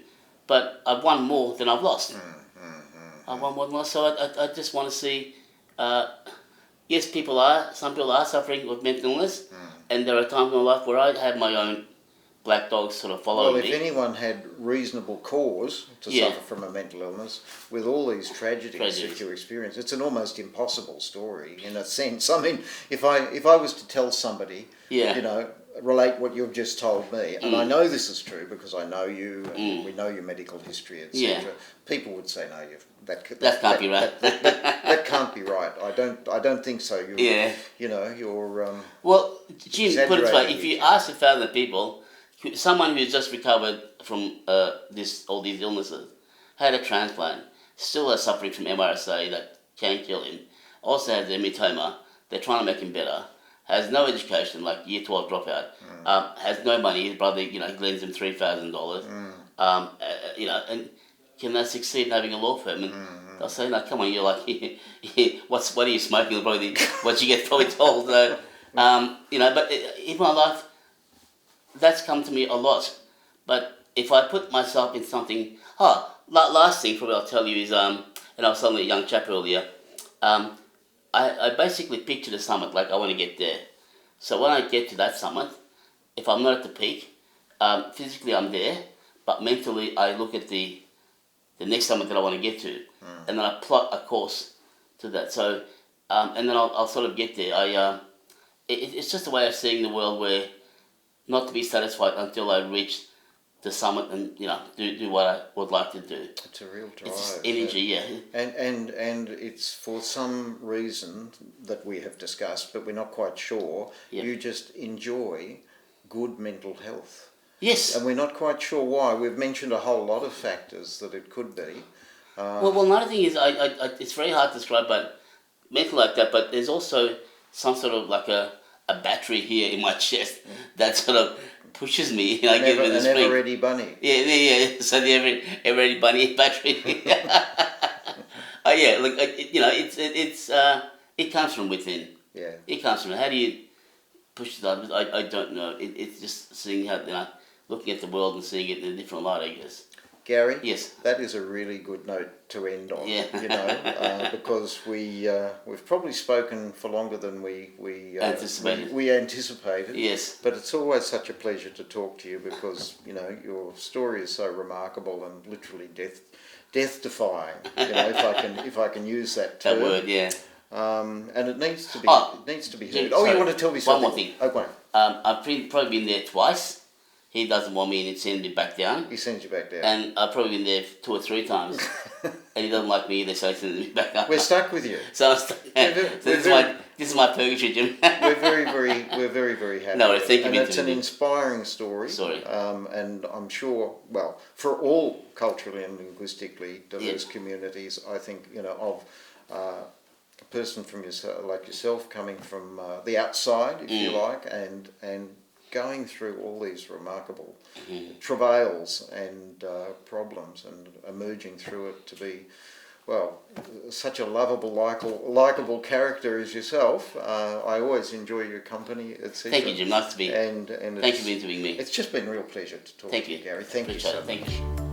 but I've won more than I've lost. I've won more than lost. So I just want to see. Yes, some people are suffering with mental illness, and there are times in my life where I have my own black dogs sort of following me. Well, if anyone had reasonable cause to suffer from a mental illness, with all these tragedies that you experience, it's an almost impossible story in a sense. I mean, if I was to tell somebody, relate what you've just told me, and I know this is true because I know you and we know your medical history, etc. People would say, no, that can't be right. That can't be right. I don't think so. You're well, Jim, put it this way: if you ask 1,000 people, someone who's just recovered from all these illnesses, had a transplant, still is suffering from MRSA that can kill him, also has hematoma, they're trying to make him better, has no education, like year 12 dropout, has no money, his brother, he lends him $3,000, and can they succeed in having a law firm? And they'll say, no, come on, you're like, what are you smoking? Probably what you get probably told. So, but in my life, that's come to me a lot. But if I put myself in something, last thing probably I'll tell you is, and I was telling a young chap earlier, I basically picture the summit like I want to get there. So when I get to that summit, if I'm not at the peak, physically I'm there, but mentally I look at the next summit that I want to get to, and then I plot a course to that. So, and then I'll sort of get there. It's just a way of seeing the world where not to be satisfied until I reach the summit and do what I would like to do. It's a real drive. It's energy, And it's for some reason that we have discussed, but we're not quite sure. Yeah. You just enjoy good mental health. Yes. And we're not quite sure why. We've mentioned a whole lot of factors that it could be. Well, another thing is, it's very hard to describe, but mental like that. But there's also some sort of like a battery here in my chest that sort of pushes me. Gives me the an ever-ready bunny. Yeah. So the ever-ready bunny battery. Look, it comes from within. Yeah. It comes from. How do you push it out? I don't know. It's just seeing how looking at the world and seeing it in a different light, I guess. Gary, yes, that is a really good note to end on. Yeah. Because we've probably spoken for longer than we anticipated. We anticipated. Yes. But it's always such a pleasure to talk to you because your story is so remarkable and literally death-defying. If I can use that term. That word, yeah. And it needs to be heard. You want to tell me something? One more thing. Okay. I've probably been there twice. He doesn't want me and he sends me back down. He sends you back down. And I've probably been there 2 or 3 times. And he doesn't like me either, so he sends me back up. We're stuck with you. So I'm stuck. This is my purgatory, Jim. We're very, very happy. happy. No, thank you. And it's an inspiring story. Sorry. And I'm sure, well, for all culturally and linguistically diverse communities, I think, of a person from like yourself coming from the outside, if you like, and going through all these remarkable travails and problems and emerging through it to be, well, such a lovable, likeable character as yourself. I always enjoy your company, etc. Thank you, Jim. Nice to be. And thank you for interviewing me. It's just been a real pleasure to talk to you, Gary. Thank you so much. Thank you.